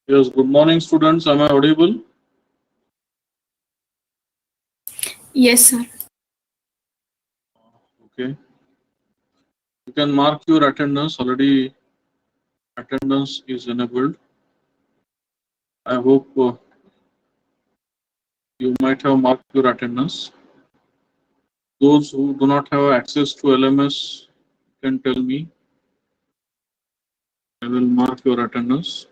Yes, good morning, students. Am I audible? Yes, sir. Okay. You can mark your attendance. Already, attendance is enabled. I hope you might have marked your attendance. Those who do not have access to LMS can tell me. I will mark your attendance.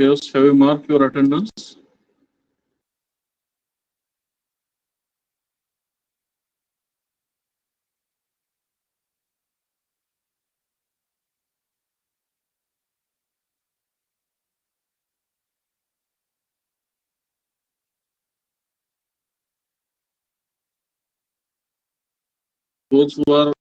Yes, have you marked your attendance? Those who are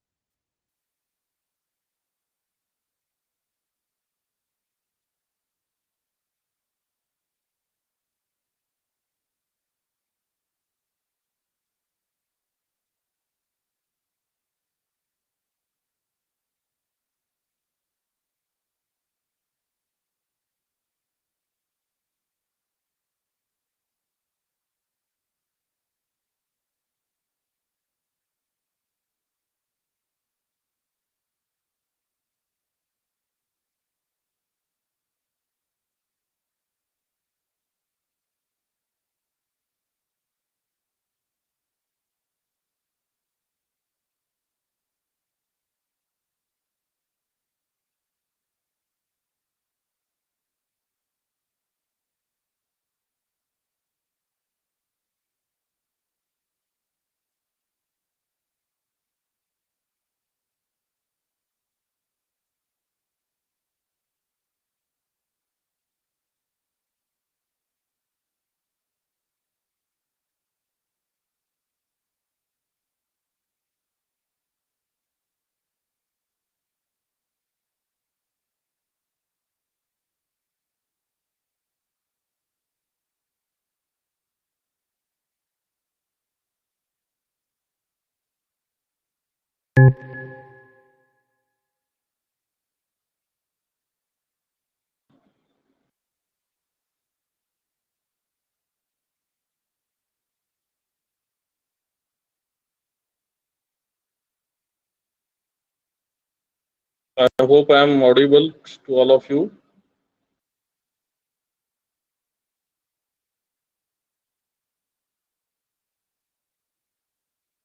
I hope I am audible to all of you.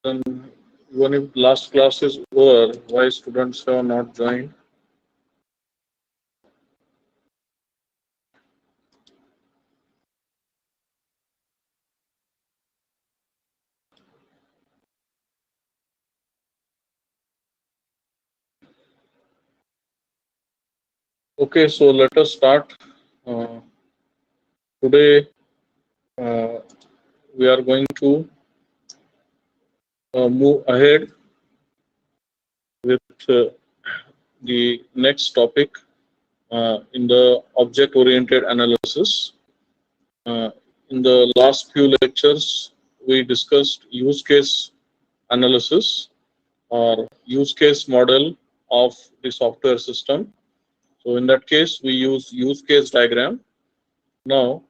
Then, even if last class is over, why students have not joined? Okay, so let us start. Uh, Today, uh, we are going to move ahead with the next topic in the object oriented analysis. Uh, in the last few lectures, we discussed use case analysis or use case model of the software system. So, in that case, we use use case diagram. Now,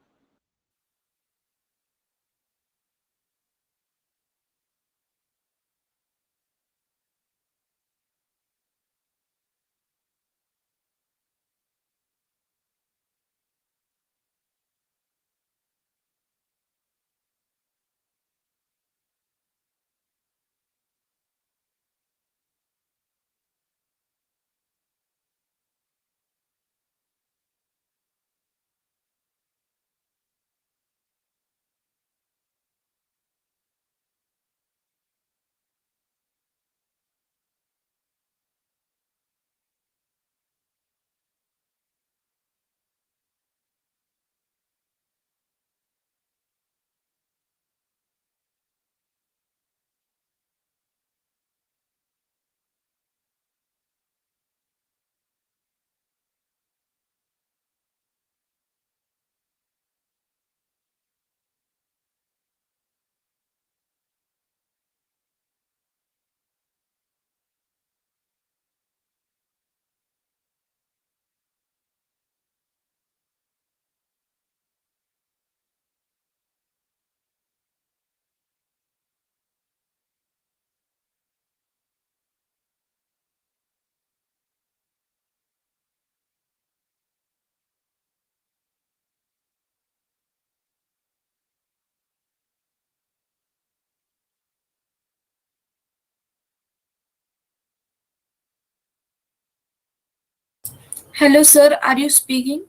Hello, sir. Are you speaking?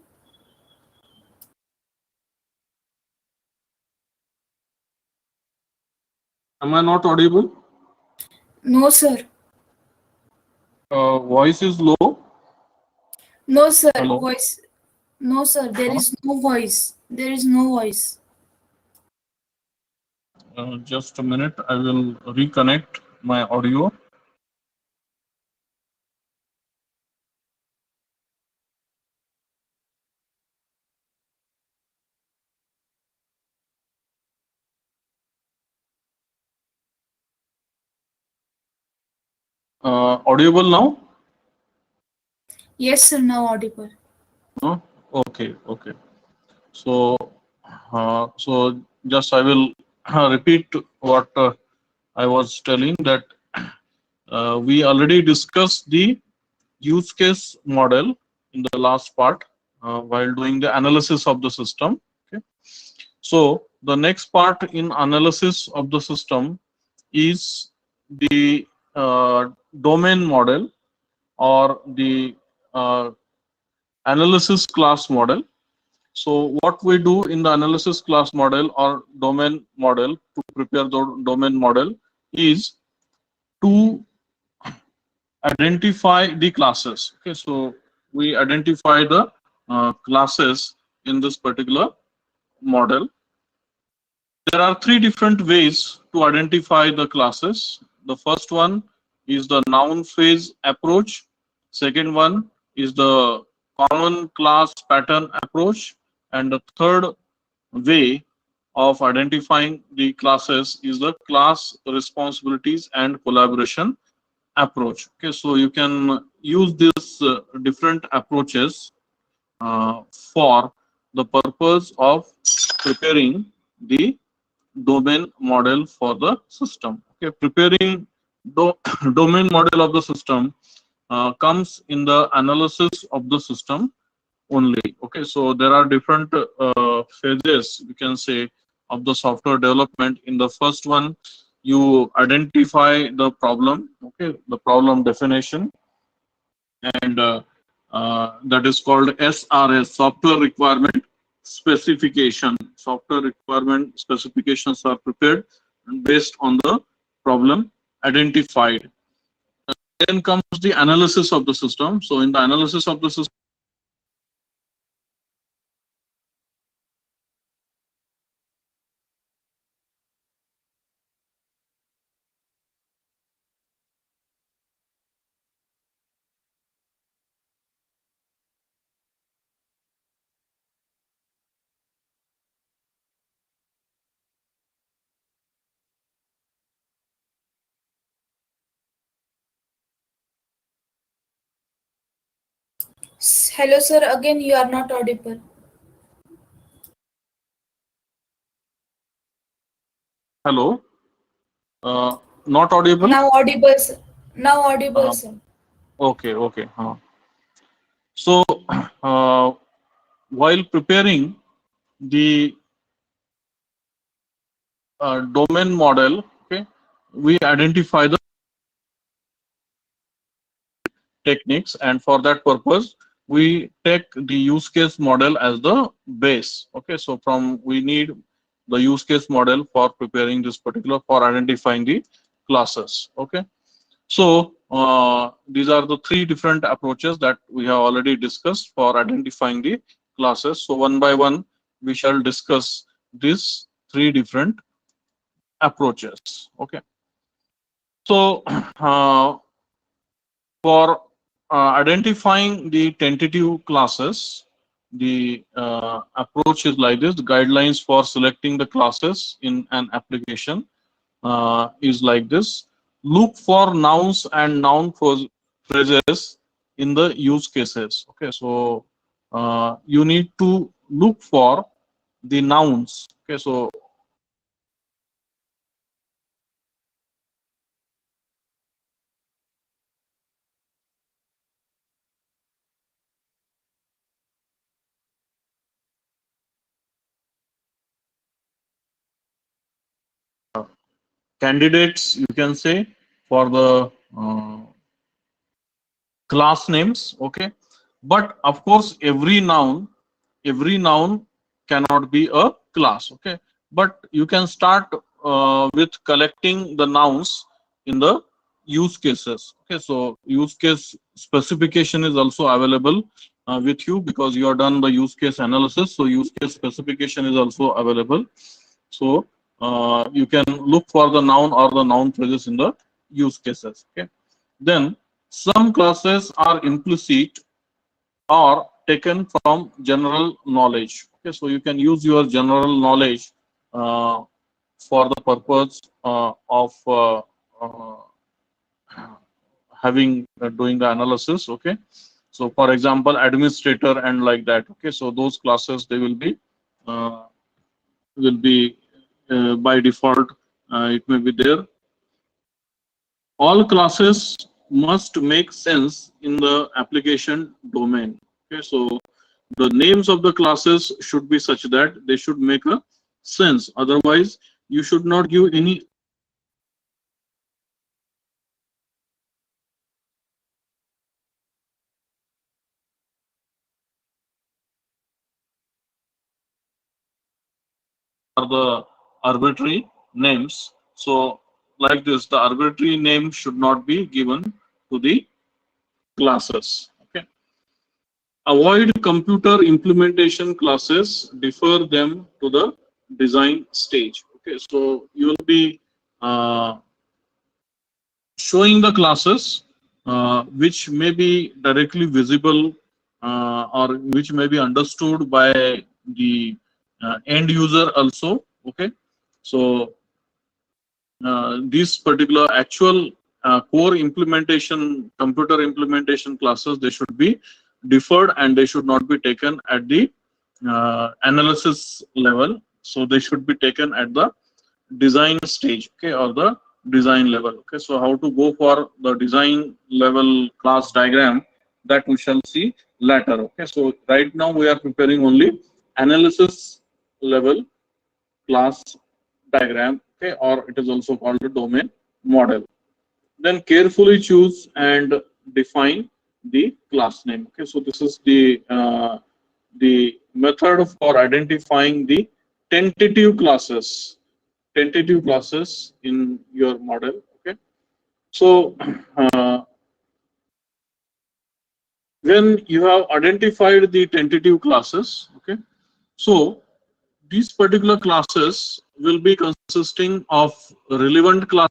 Am I not audible? No, sir. Voice is low. No, sir. Hello. Voice. No, sir. There Huh? is no voice. There is no voice. Just a minute. I will reconnect my audio. Audible now? Yes, sir. Now audible. No? Okay. Okay. So, so just I will repeat what I was telling that we already discussed the use case model in the last part while doing the analysis of the system. Okay. So the next part in analysis of the system is the domain model or the uh, analysis class model. So what we do in the analysis class model or domain model to prepare the domain model is to identify the classes. Okay, so we identify the classes in this particular model. There are three different ways to identify the classes. The first one is the noun phrase approach. Second one is the common class pattern approach. And the third way of identifying the classes is the class responsibilities and collaboration approach. Okay, so you can use these different approaches for the purpose of preparing the domain model for the system. Okay, preparing domain model of the system comes in the analysis of the system only. Okay, so there are different phases, you can say, of the software development. In the first one, you identify the problem. Okay, the problem definition, and that is called SRS, software requirement specification. Software requirement specifications are prepared based on the problem identified. Then comes the analysis of the system. So in the analysis of the system, Hello, sir. Again, you are not audible. hello, not audible. Now audible, sir. Now audible, Uh, sir. okay, okay. So uh, while preparing the domain model, okay, we identify the techniques, and for that purpose we take the use case model as the base. Okay, so from we need the use case model for preparing this particular, for identifying the classes. Okay, so these are the three different approaches that we have already discussed for identifying the classes. So one by one we shall discuss these three different approaches. Okay, so for identifying the tentative classes, the approach is like this. The guidelines for selecting the classes in an application is like this. Look for nouns and noun phrases in the use cases. Okay, so you need to look for the nouns. Okay, so candidates, you can say, for the class names. Okay, But of course, every noun cannot be a class. Okay, but you can start with collecting the nouns in the use cases. Okay, so use case specification is also available with you, because you have done the use case analysis. So use case specification is also available. So you can look for the noun or the noun phrases in the use cases. Okay, then some classes are implicit or taken from general knowledge. Okay, so you can use your general knowledge uh, for the purpose of having doing the analysis. Okay, so for example, administrator and like that. Okay, so those classes, they uh, will be by default, it may be there. All classes must make sense in the application domain. Okay, so the names of the classes should be such that they should make a sense. Otherwise, you should not give any or the arbitrary names. So like this, the arbitrary name should not be given to the classes. Okay. Avoid computer implementation classes, defer them to the design stage. Okay, so you will be showing the classes which may be directly visible or which may be understood by the end user also. Okay, so these particular actual core implementation, computer implementation classes, they should be deferred and they should not be taken at the analysis level. So they should be taken at the design stage, okay, or the design level. Okay, so how to go for the design level class diagram, that we shall see later. Okay, so right now we are preparing only analysis level class diagram, okay, or it is also called a domain model. Then carefully choose and define the class name. Okay, so this is the method for identifying the tentative classes, in your model. Okay, so uh, when you have identified the tentative classes, okay, so these particular classes will be consisting of relevant class.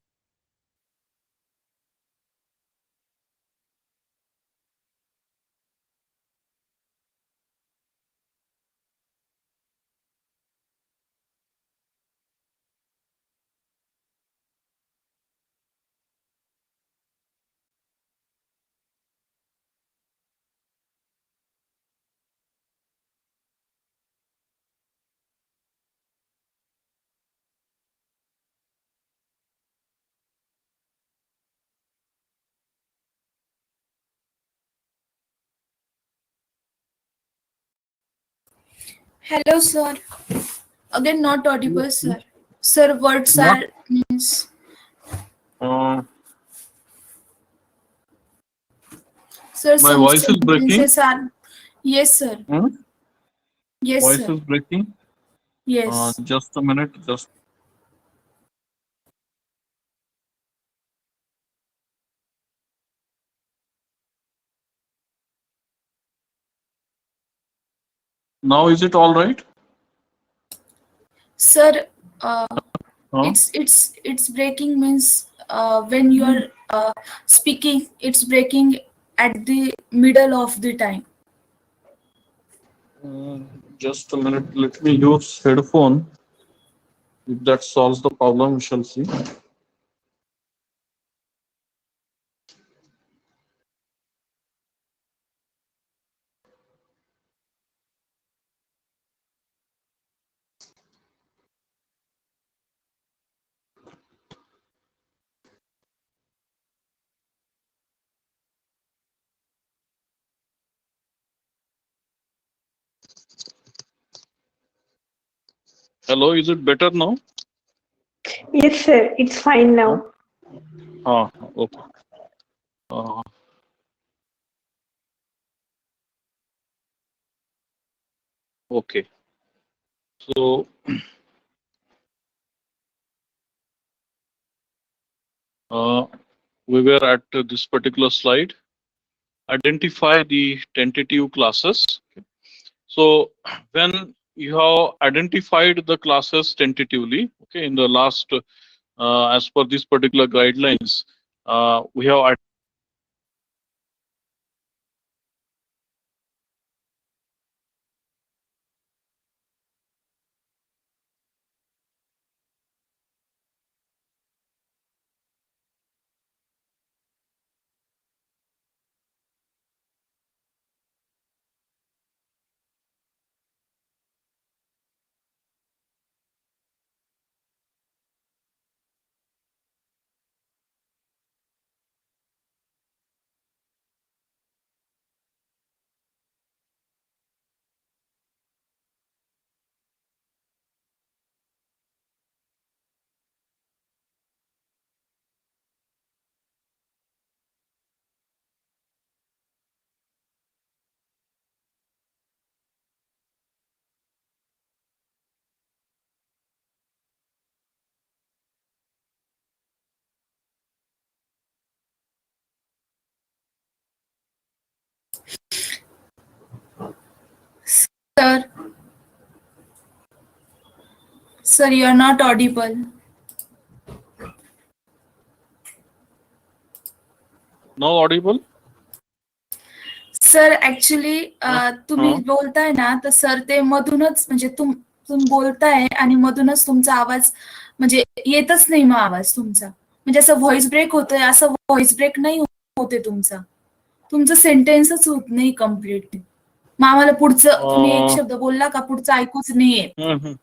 Hello, sir. Again, not audible, sir. Sir, words Not are means. uh, Sir, my some voice is breaking. sentences are. Yes, sir. Hmm? Yes, Voice sir. is breaking. Yes. Just a minute. Just now, is it all right? Sir, Huh? it's breaking means when you are speaking, it's breaking at the middle of the time. Uh, just a minute. Let me use headphone. If that solves the problem, we shall see. Hello, is it better now? Yes, sir. It's fine Huh? now. Ah, okay. Uh, Okay. So we were at this particular slide. Identify the tentative classes. Okay. So when you have identified the classes tentatively, okay, in the last, as per these particular guidelines, we have Sir, sir, you are not audible. now audible. Sir actually तुम्ही Uh, बोलताय ना तर sir ते मधूनच म्हणजे तुम्ही बोलताय आणि मधूनच तुमचा आवाज म्हणजे येतच नाही मग आवाज तुमचा म्हणजे असं व्हॉइस ब्रेक होतोय असं व्हॉइस ब्रेक नाही होते तुमचा तुमचं सेंटेन्सच होत नाही कम्प्लीट मग आम्हाला पुढचं तुम्ही एक uh, शब्द बोलला का पुढचं ऐकूच नाही येत mhm.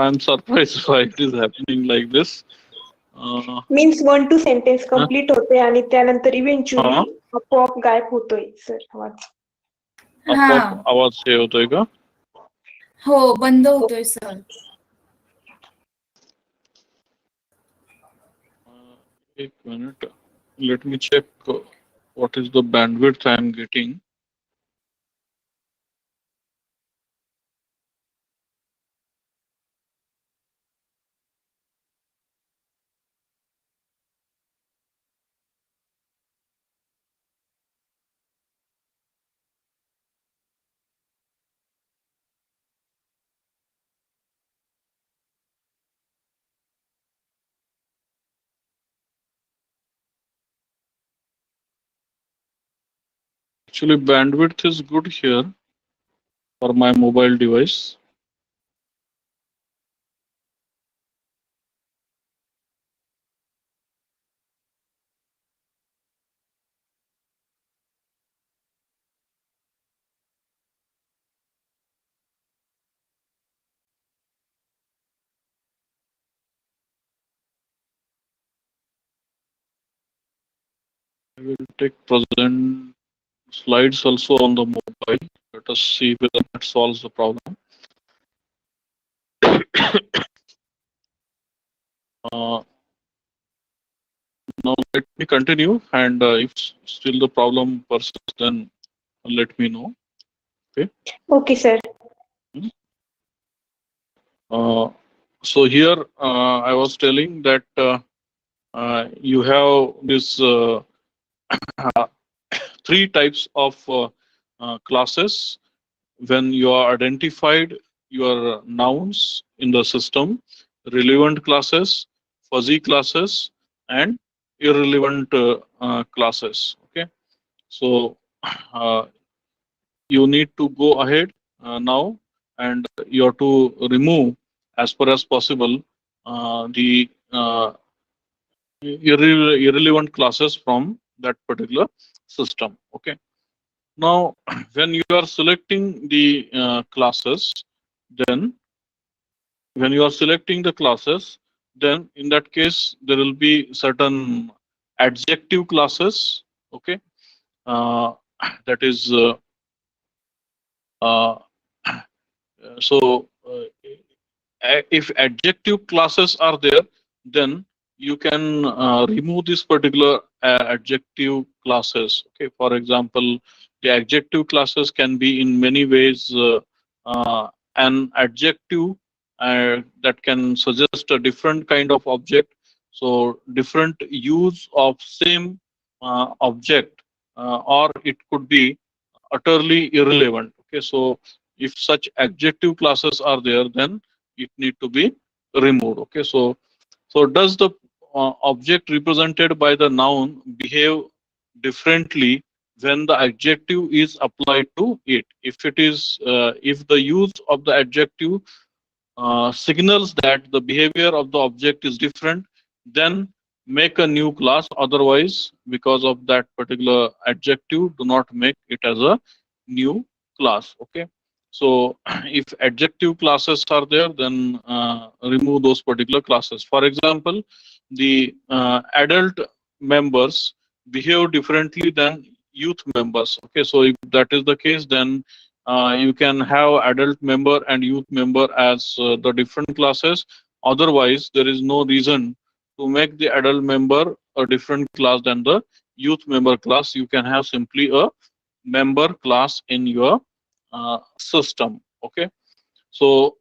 I'm surprised why it is happening like this. Uh, means 1 to sentence huh? Complete होते आणि त्यानंतर इव्हेंच्युअली हा आपोआप गायब होतोय सर आवाज. हा आपोआप आवाज हे होतोय का? हो बंद होतोय सर एक minute. Let me check what is the bandwidth I am getting. Actually, bandwidth is good here for my mobile device. I will take present slides also on the mobile. Let us see whether that solves the problem. Uh, Now let me continue, and if still the problem persists, then let me know. Okay. Okay sir. So here I was telling that you have this three types of classes when you are identified your nouns in the system: relevant classes, fuzzy classes, and irrelevant classes. Okay, so uh, you need to go ahead now, and you have to remove as far as possible the irrelevant classes from that particular system. Okay, now when you are selecting the classes, then when you are selecting the classes, then in that case there will be certain adjective classes. Okay, uh, that is uh, so if adjective classes are there, then you can remove this particular adjective classes. Okay, for example, the adjective classes can be in many ways an adjective that can suggest a different kind of object. So different use of same object, or it could be utterly irrelevant. Okay, so if such adjective classes are there, then it need to be removed. Okay, so does the object represented by the noun behave differently when the adjective is applied to it? If it is, if the use of the adjective signals that the behavior of the object is different, then make a new class. Otherwise, because of that particular adjective, do not make it as a new class. Okay, so if adjective classes are there, then remove those particular classes. For example, the adult members behave differently than youth members. Okay, so if that is the case, then you can have adult member and youth member as the different classes. Otherwise, there is no reason to make the adult member a different class than the youth member class. You can have simply a member class in your system. Okay, so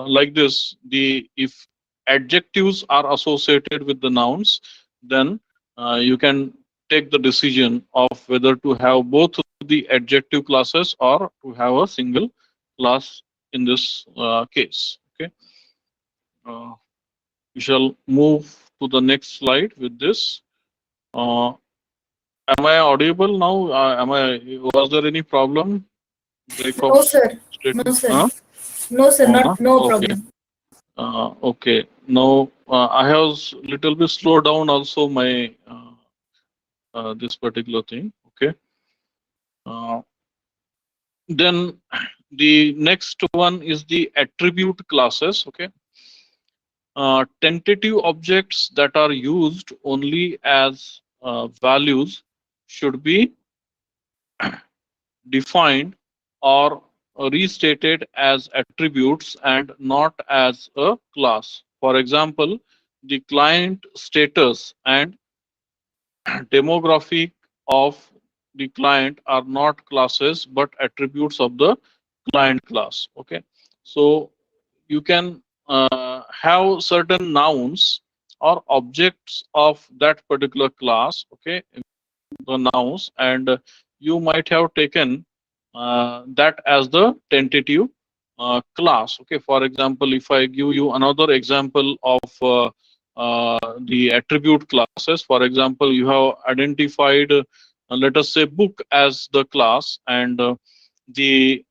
like this, the if adjectives are associated with the nouns, then you can take the decision of whether to have both the adjective classes or to have a single class in this case. Okay, uh, we shall move to the next slide with this. uh, am I audible now? Am I, was there any problem? Break of No, sir. No, statement? sir. No, sir. No, no? Not no Okay. problem. Okay. Now I have little bit slowed down also my this particular thing. Okay. Uh, then the next one is the attribute classes. Okay. Tentative objects that are used only as values should be defined or restated as attributes and not as a class. For example, the client status and demographic of the client are not classes but attributes of the client class. Okay, so you can have certain nouns or objects of that particular class. Okay, the nouns, and you might have taken that as the tentative class. Okay, for example, if I give you another example of the attribute classes, for example, you have identified, let us say, book as the class, and the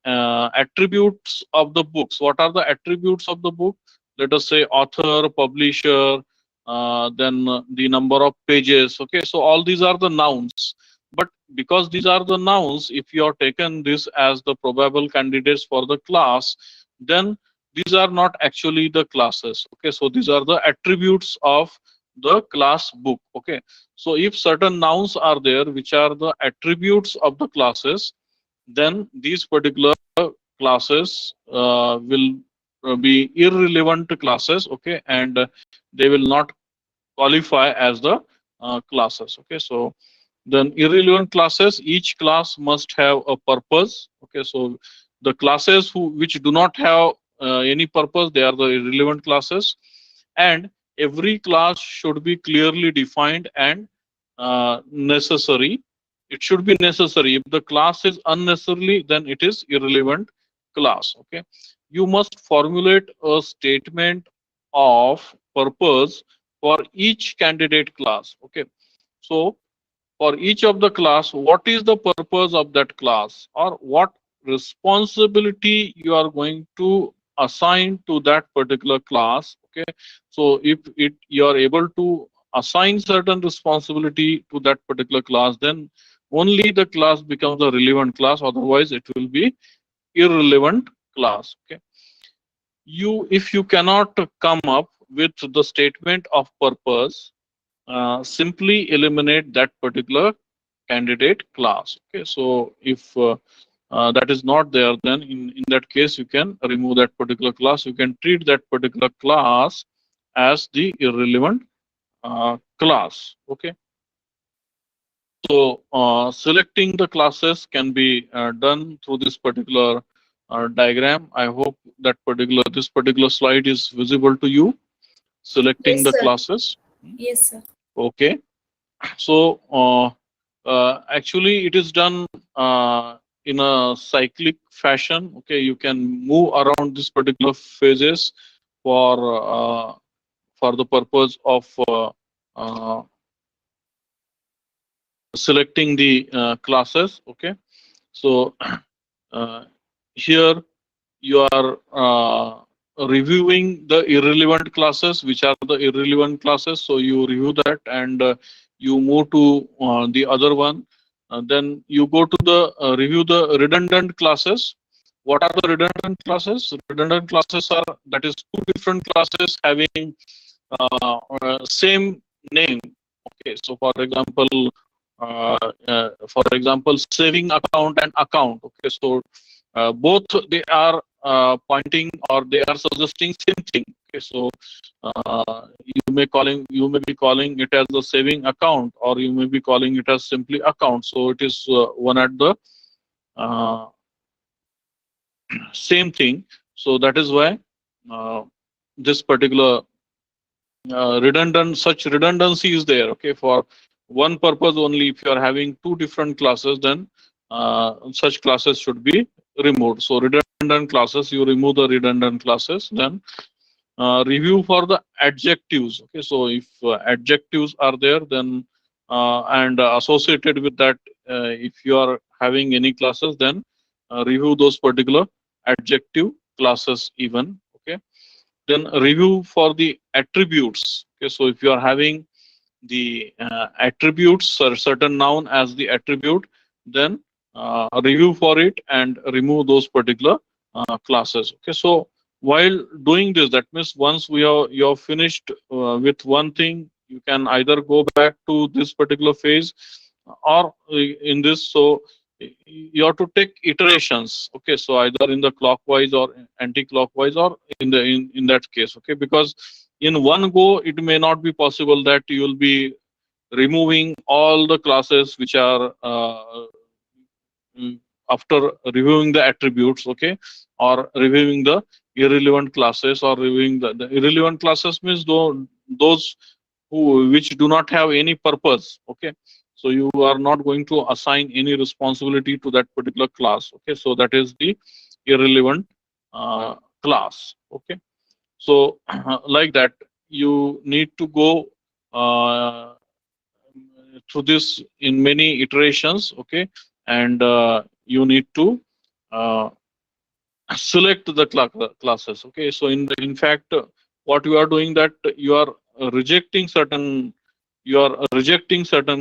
attributes of the books. What are the attributes of the book? Let us say author, publisher, then the number of pages. Okay, so all these are the nouns. But because these are the nouns, if you are taken this as the probable candidates for the class, then these are not actually the classes. Okay, so these are the attributes of the class book. Okay, so if certain nouns are there which are the attributes of the classes, then these particular classes will be irrelevant classes. Okay, and they will not qualify as the classes. Okay, so then irrelevant classes, each class must have a purpose. Okay, so the classes which do not have any purpose, they are the irrelevant classes. And every class should be clearly defined and necessary. It should be necessary. If the class is unnecessarily, then it is irrelevant class. Okay, you must formulate a statement of purpose for each candidate class. Okay, so for each of the class, what is the purpose of that class, or what responsibility you are going to assign to that particular class. Okay, so if you are able to assign certain responsibility to that particular class, then only the class becomes a relevant class. Otherwise it will be irrelevant class. Okay, if you cannot come up with the statement of purpose, simply eliminate that particular candidate class. Okay, so if that is not there, then in that case you can remove that particular class. You can treat that particular class as the irrelevant class. Okay. So selecting the classes can be done through this particular diagram. I hope that this particular slide is visible to you. Selecting Yes, the sir. classes. Yes, sir. Okay. So actually, it is done in a cyclic fashion. Okay, you can move around this particular phases for the purpose of uh, selecting the classes. Okay, so here you are reviewing the irrelevant classes. Which are the irrelevant classes? So you review that and you move to the other one. Then you go to the review the redundant classes. What are the redundant classes? Redundant classes are that is two different classes having same name. Okay, so for example, saving account and account. Okay, so both they are pointing or they are suggesting same thing. Okay, so you may be calling it as the saving account, or you may be calling it as simply account. So it is one at the uh, same thing. So that is why this particular such redundancy is there. Okay, for one purpose only. If you are having two different classes, then such classes should be removed. So redundant classes, you remove the redundant classes. Then review for the adjectives. Okay, so if adjectives are there, then and associated with that, if you are having any classes, then review those particular adjective classes even. Okay, then review for the attributes. Okay, so if you are having the attributes or certain noun as the attribute, then review for it and remove those particular classes. Okay, so while doing this, that means once you have finished with one thing, you can either go back to this particular phase or in this. So you have to take iterations. Okay, so either in the clockwise or anti-clockwise, or in that case. Okay, because in one go it may not be possible that you will be removing all the classes which are after reviewing the attributes. Okay, or reviewing the irrelevant classes, or reviewing the irrelevant classes means those which do not have any purpose. Okay, so you are not going to assign any responsibility to that particular class. Okay, so that is the irrelevant class. Okay, so like that you need to go uh, through this in many iterations. Okay, and you need to uh, select the classes. Okay, so in fact what you are doing, that you are rejecting certain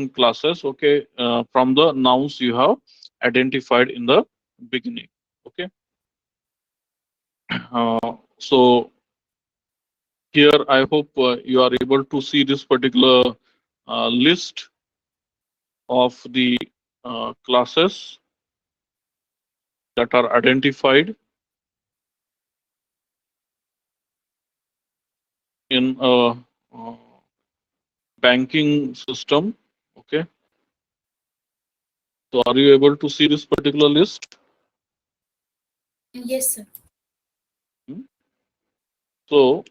classes. Okay, from the nouns you have identified in the beginning. Okay, so here I hope you are able to see this particular list of the classes that are identified in a banking system. Okay, so are you able to see this particular list? Yes, sir. So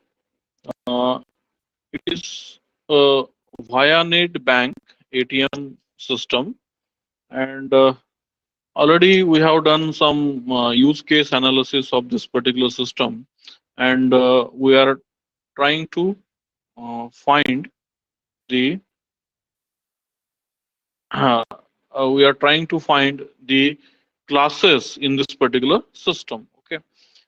it is a via net bank ATM system, and already we have done some use case analysis of this particular system, and we are trying to find the we are trying to find the classes in this particular system. Okay,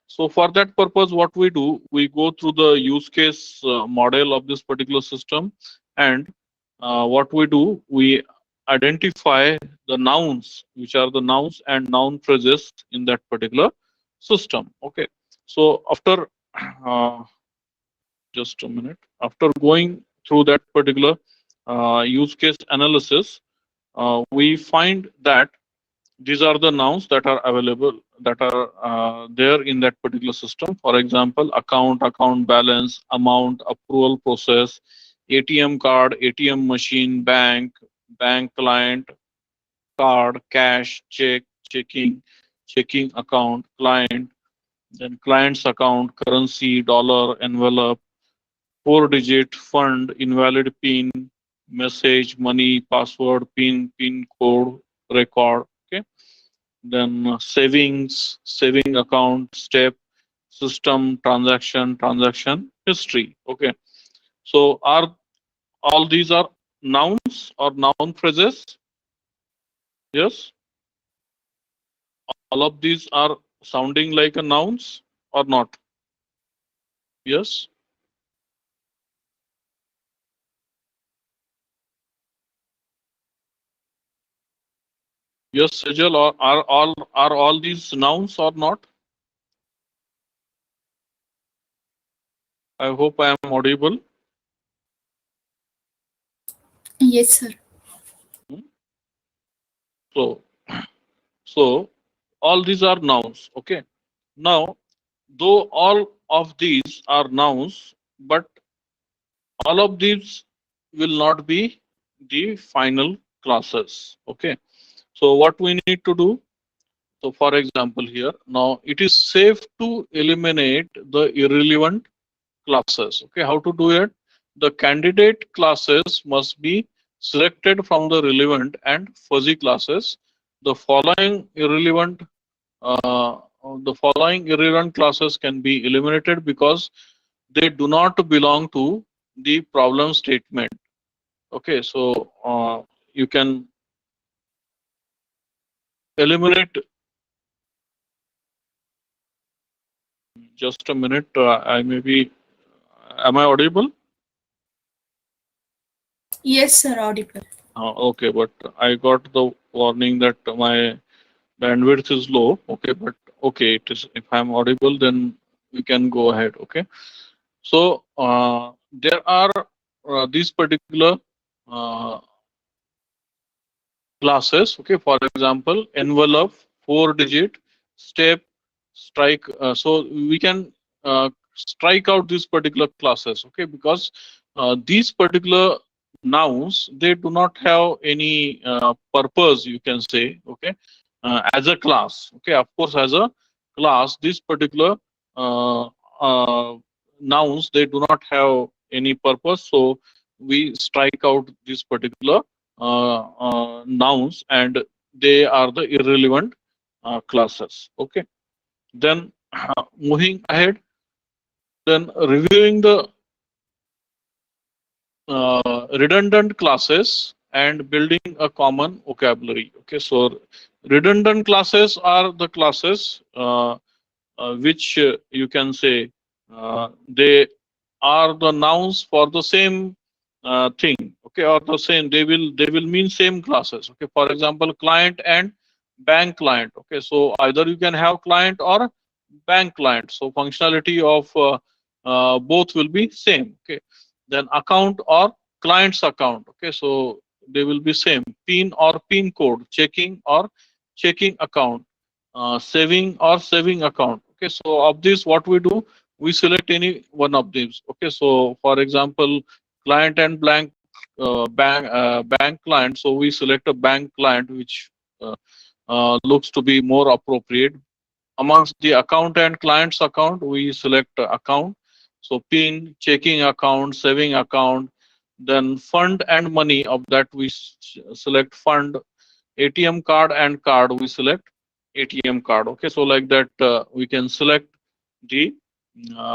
so for that purpose, what we do, we go through the use case model of this particular system, and what we do, we identify the nouns, which are the nouns and noun phrases in that particular system. Okay, so after just a minute, after going through that particular use case analysis, we find that These are the nouns that are available, that are there in that particular system. For example, account, account balance, amount, approval process, ATM card, ATM machine, bank, bank client, card, cash, check, checking, checking account, client, then client's account, currency, dollar, envelope, 4-digit fund, invalid PIN, message, money, password, PIN, PIN code, record. Okay. Then savings, saving account, step, system, transaction, transaction history. Okay. So are all these are nouns or noun phrases? Yes. All of these are sounding like a nouns or not? Yes. Yes, Sejal, or are all these nouns or not? I hope I am audible. Yes, sir. So, so all these are nouns. Okay. Now, though all of these are nouns, but all of these will not be the final classes. Okay. So what we need to do? So for example, here now it is safe to eliminate the irrelevant classes. Okay, how to do it? The candidate classes must be selected from the relevant and fuzzy classes. The following irrelevant uh, the following irrelevant classes can be eliminated because they do not belong to the problem statement. Okay, so you can eliminate. Just a minute. I may be. Am I audible? Yes, sir, audible. Okay, but I got the warning that my bandwidth is low. Okay, but okay, it is. If I'm audible, then we can go ahead. Okay. So there are these particular uh, classes. Okay, for example, envelope, 4-digit, step, strike. So we can strike out these particular classes. Okay, because these particular nouns, they do not have any purpose, you can say. Okay, as a class. Okay, of course, as a class, these particular uh, uh, nouns, they do not have any purpose. So we strike out this particular nouns, and they are the irrelevant classes. Okay. Then moving ahead, then reviewing the redundant classes and building a common vocabulary. Okay, so redundant classes are the classes which you can say they are the nouns for the same thing. Okay, or the same, they will mean same classes. Okay, for example, client and bank client. Okay, so either you can have client or bank client, so functionality of both will be same. Okay, then account or client's account. Okay, so they will be same. Pin or pin code, checking or checking account, saving or saving account. Okay, so of this, what we do, we select any one of these. Okay, so for example, client and blank bank client. So we select a bank client, which looks to be more appropriate. Amongst the account and client's account, we select account. So PIN, checking account, saving account, then fund and money. Of that, we select fund. ATM card and card, we select ATM card. Okay, so like that, we can select the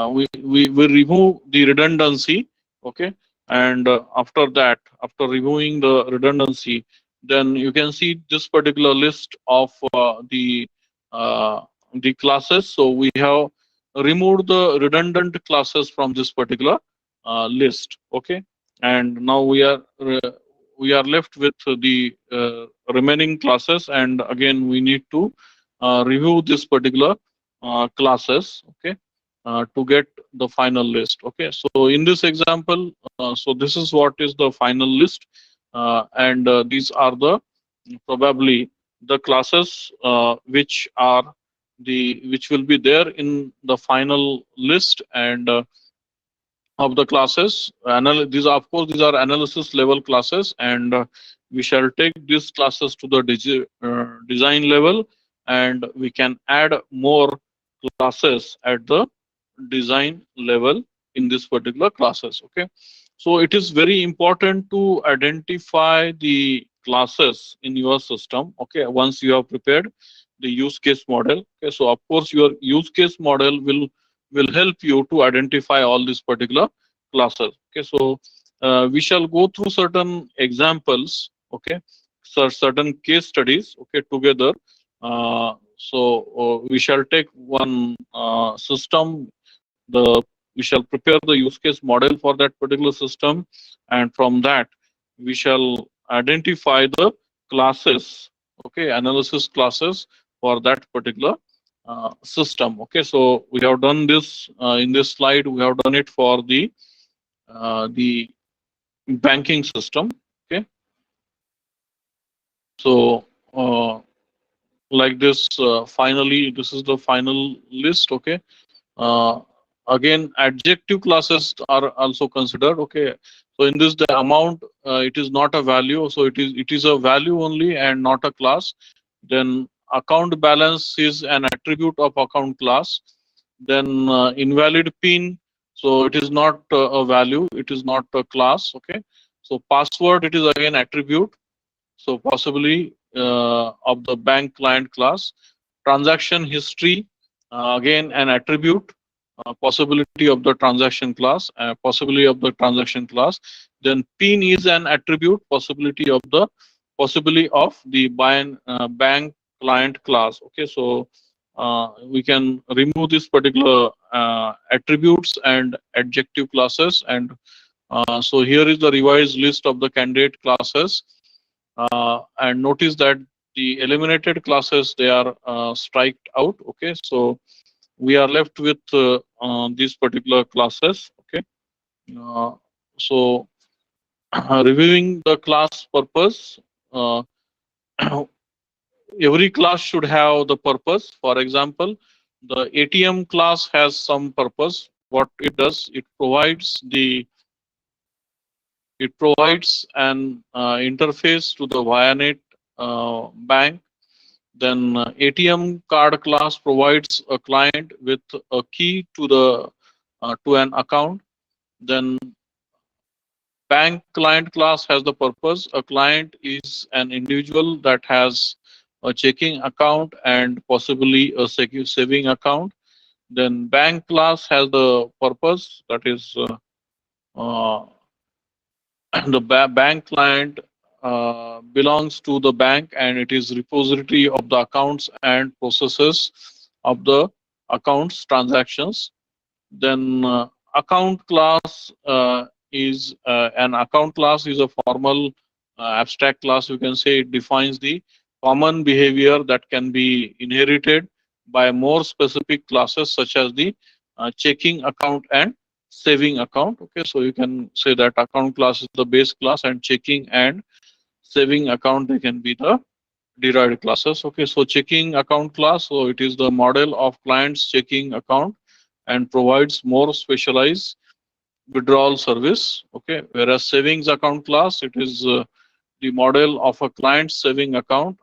we remove the redundancy. Okay, and after that, after removing the redundancy, then you can see this particular list of uh, the classes. So we have removed the redundant classes from this particular list. Okay, and now we are left with the remaining classes, and again we need to review this particular classes. Okay, to get the final list. Okay, so in this example, so this is what is the final list, and these are the probably the classes which will be there in the final list and of the classes. These are, of course, these are analysis level classes, and we shall take these classes to the design level, and we can add more classes at the design level in this particular classes. Okay, so it is very important to identify the classes in your system. Okay, once you have prepared the use case model. Okay, so of course your use case model will help you to identify all these particular classes. Okay, so we shall go through certain examples. Okay, so certain case studies. Okay, together. We shall take one system. We shall prepare the use case model for that particular system, and from that we shall identify the classes. Okay, analysis classes for that particular system. Okay, so we have done this in this slide. We have done it for the banking system. Okay, so like this, finally, this is the final list. Okay, uh, again, adjective classes are also considered. Okay, so in this, the amount, it is not a value, so it is a value only and not a class. Then account balance is an attribute of account class. Then invalid pin, so it is not a value, it is not a class. Okay, so password, it is again attribute, so possibly of the bank client class. Transaction history, again an attribute, possibility of the transaction class, possibly of the transaction class. Then pin is an attribute, possibly of the bank client class. Okay, so we can remove this particular attributes and adjective classes, and so here is the revised list of the candidate classes. And notice that the eliminated classes, they are striked out. Okay, so we are left with these particular classes. Okay, uh, so reviewing the class purpose, uh, every class should have the purpose. For example, the ATM class has some purpose. What it does, it provides an interface to the Vianet bank. Then ATM card class provides a client with a key to an account. Then bank client class has the purpose. A client is an individual that has a checking account and possibly a secure saving account. Then bank class has the purpose, that is uh, the bank client belongs to the bank, and it is repository of the accounts and processes of the accounts transactions. Then account class is an account class is a formal abstract class. You can say it defines the common behavior that can be inherited by more specific classes, such as the checking account and saving account. Okay, so you can say that account class is the base class, and checking and saving account, they can be the derived classes. Okay, so checking account class, so it is the model of client's checking account and provides more specialized withdrawal service. Okay, whereas savings account class, it is the model of a client's saving account,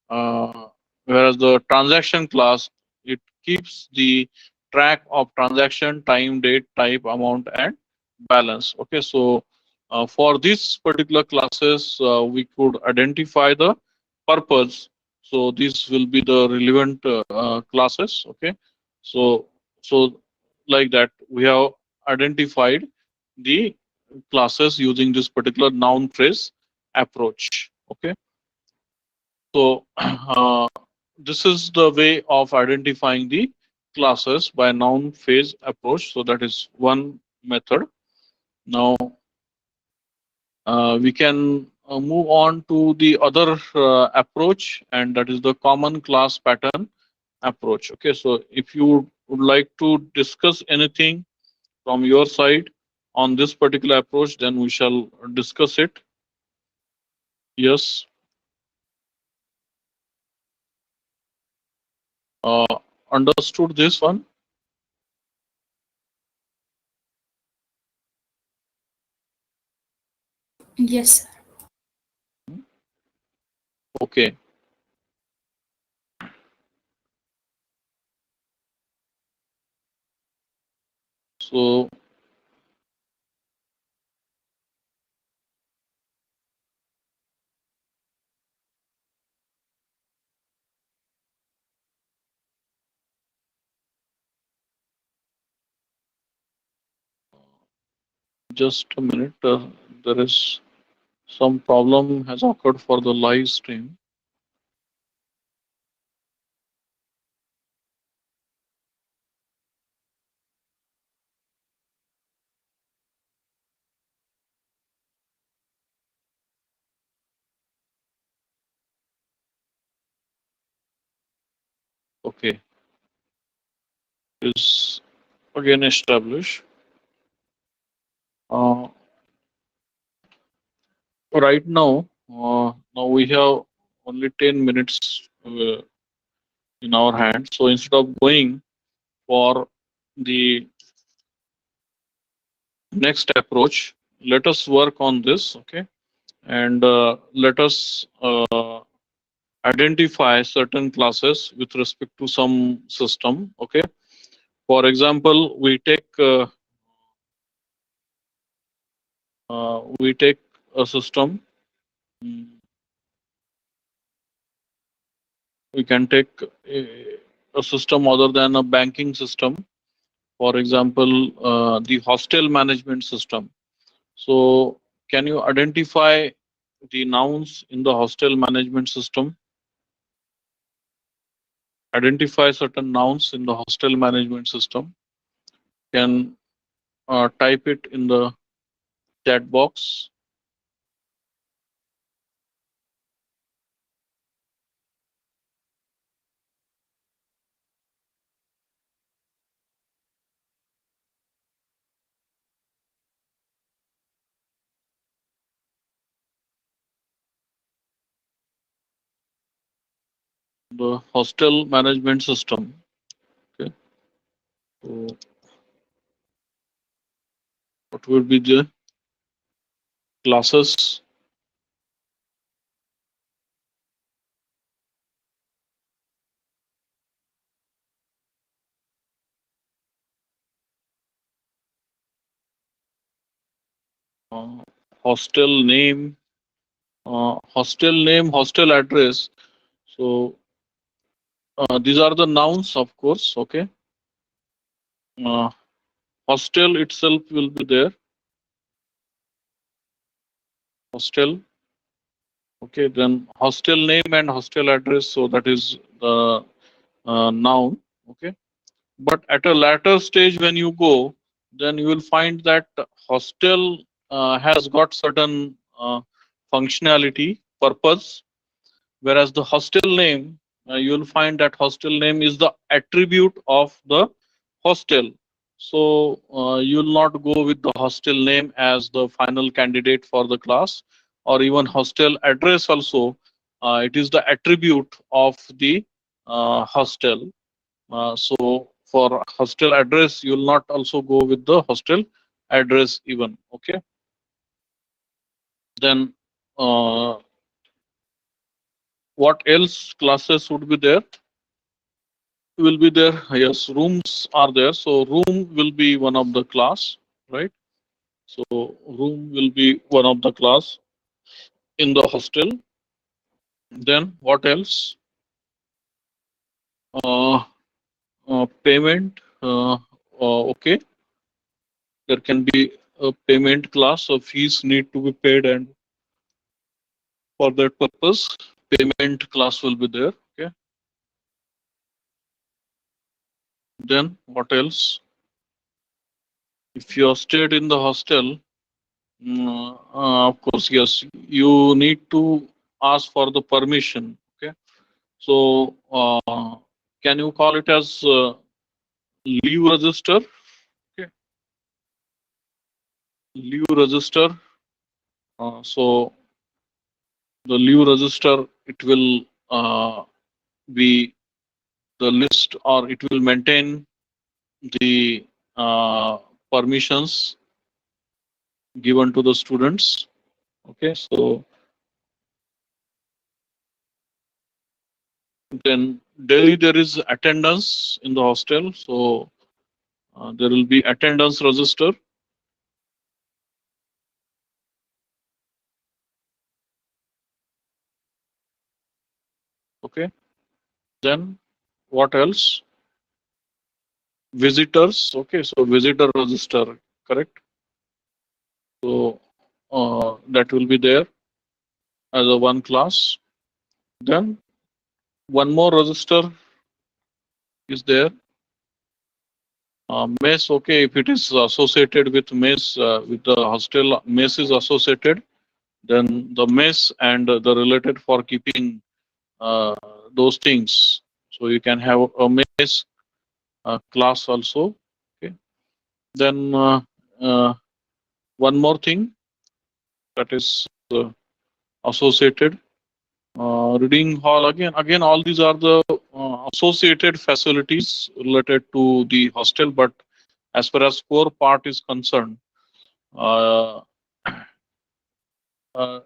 uh, whereas the transaction class, it keeps the track of transaction time, date, type, amount, and balance. Okay, so for these particular classes, we could identify the purpose. So these will be the relevant classes. Okay, so so like that, we have identified the classes using this particular noun phrase approach. Okay, so this is the way of identifying the classes by noun phrase approach. So that is one method. Now we can move on to the other approach, and that is the common class pattern approach. Okay, so if you would like to discuss anything from your side on this particular approach, then we shall discuss it. Yes. Understood this one? Yes, sir. Okay. So just a minute. There is some problem has occurred for the live stream. Okay. Is again established. Uh, right now we have only 10 minutes in our hand. So instead of going for the next approach, let us work on this. Okay. And let us identify certain classes with respect to some system. Okay. For example, we take a system. Mm, We can take a system other than a banking system. For example, the hostel management system. So, can you identify the nouns in the hostel management system? Identify certain nouns in the hostel management system. Can type it in the chat box. The hostel management system. Okay. So, what will be the classes? Uh, hostel name, hostel address. So these are the nouns, of course. Okay. Uh, hostel itself will be there. Hostel. Okay. Then hostel name and hostel address. So that is the noun. Okay. But at a later stage, when you go, then you will find that hostel has got certain functionality, purpose, whereas the hostel name, you will find that hostel name is the attribute of the hostel. So you will not go with the hostel name as the final candidate for the class, or even hostel address also. It is the attribute of the hostel. So for hostel address, you will not also go with the hostel address even. Okay. Then what else classes would be there? Will be there. Yes, rooms are there. So room will be one of the class, right? So room will be one of the class in the hostel. Then what else? Uh, payment. Okay, there can be a payment class. So fees need to be paid, and for that purpose, payment class will be there. Okay. Then what else? If you are stayed in the hostel, of course, yes, you need to ask for the permission. Okay. So, can you call it as leave register? Okay. Leave register. So, the leave register, it will be the list, or it will maintain the permissions given to the students. Okay, so then daily there is attendance in the hostel, so there will be attendance register. Okay, then what else? Visitors. Okay, so visitor register, correct? So that will be there as a one class. Then one more register is there. Mess. Okay, if it is associated with mess, with the hostel, mess is associated, then the mess and the related for keeping uh, those things. So you can have a mess class also. Okay. Then one more thing that is associated reading hall. Again, all these are the associated facilities related to the hostel. But as far as core part is concerned, uh, uh,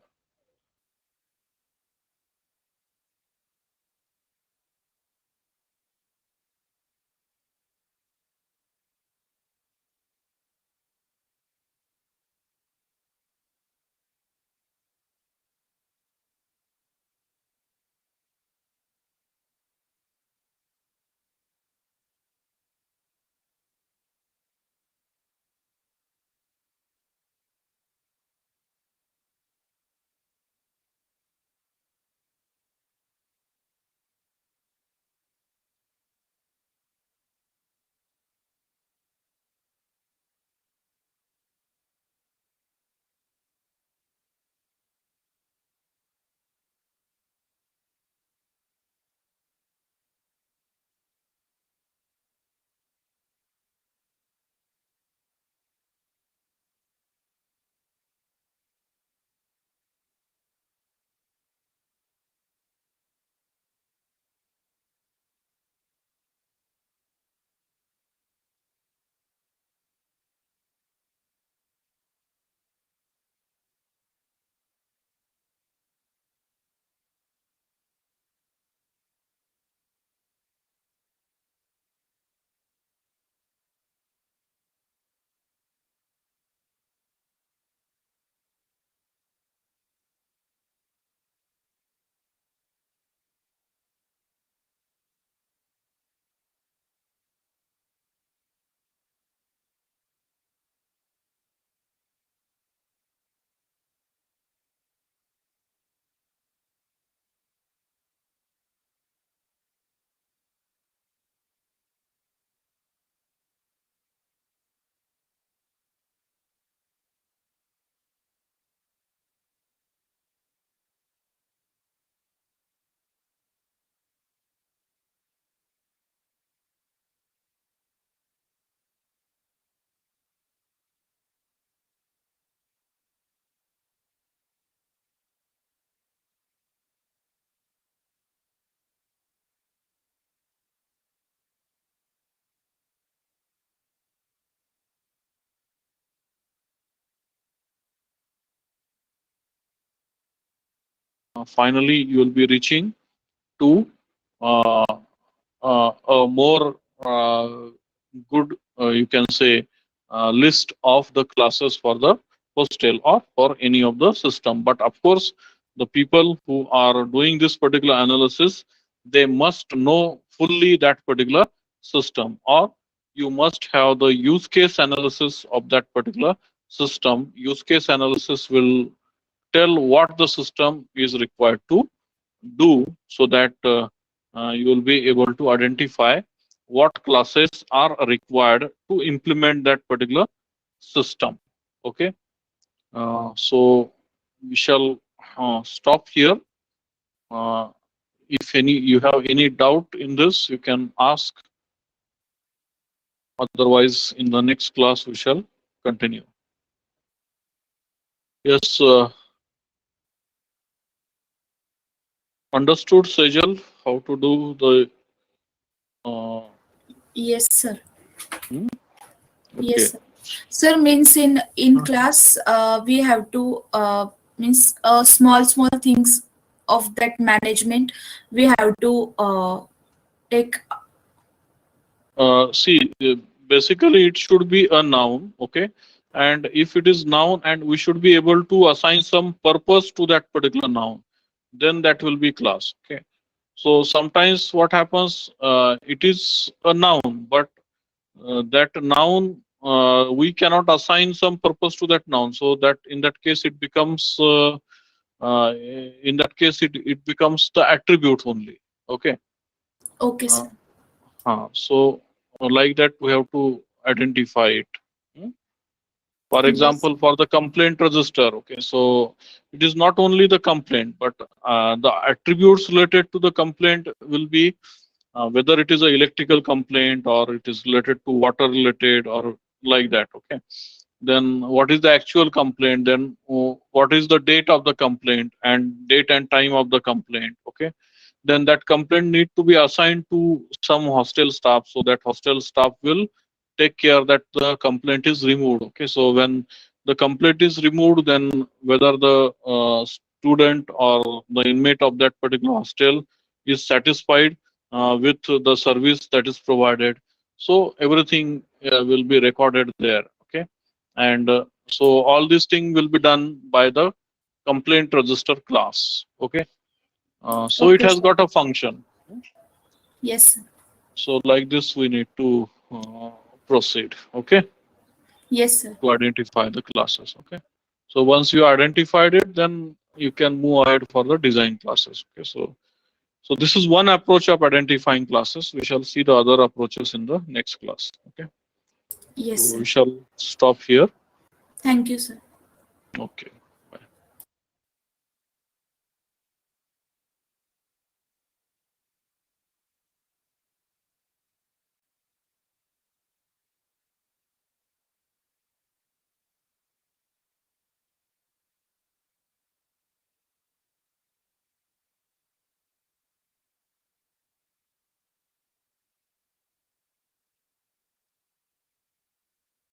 finally you will be reaching to uh, a more good, you can say, list of the classes for the hostel or for any of the system. But of course, the people who are doing this particular analysis, they must know fully that particular system, or you must have the use case analysis of that particular system. Use case analysis will tell what the system is required to do, so that you will be able to identify what classes are required to implement that particular system. Okay, so we shall stop here. uh, if any you have any doubt in this, you can ask. Otherwise, in the next class we shall continue. Yes, understood, Sejal, how to do the Yes, sir. Hmm? Yes, Okay. sir. Sir, means in class, we have to means small things of that management. We have to take. See, basically it should be a noun, okay? And if it is noun and we should be able to assign some purpose to that particular noun, then that will be class, okay? So sometimes what happens, it is a noun, but that noun, we cannot assign some purpose to that noun. So that in that case, it becomes, in that case, it becomes the attribute only, okay? Okay, Uh, sir. so like that, we have to identify it. Hmm? For Yes. example, for the complaint register, okay, so it is not only the complaint, but the attributes related to the complaint will be whether it is a electrical complaint or it is related to water related or like that, okay. Then what is the actual complaint, then what is the date of the complaint and date and time of the complaint, okay. Then that complaint need to be assigned to some hostel staff, so that hostel staff will take care that the complaint is removed, okay. So when the complaint is removed, then whether the student or the inmate of that particular hostel is satisfied with the service that is provided, so everything will be recorded there, okay. And so all these things will be done by the complaint register class, okay. So it Okay, has sir. got a function. Yes, sir. So like this, we need to proceed, okay, Yes, sir. to identify the classes, okay. So once you identified it, then you can move ahead for the design classes, okay. So this is one approach of identifying classes. We shall see the other approaches in the next class, okay. Yes, So sir. we shall stop here, Thank you, sir. okay.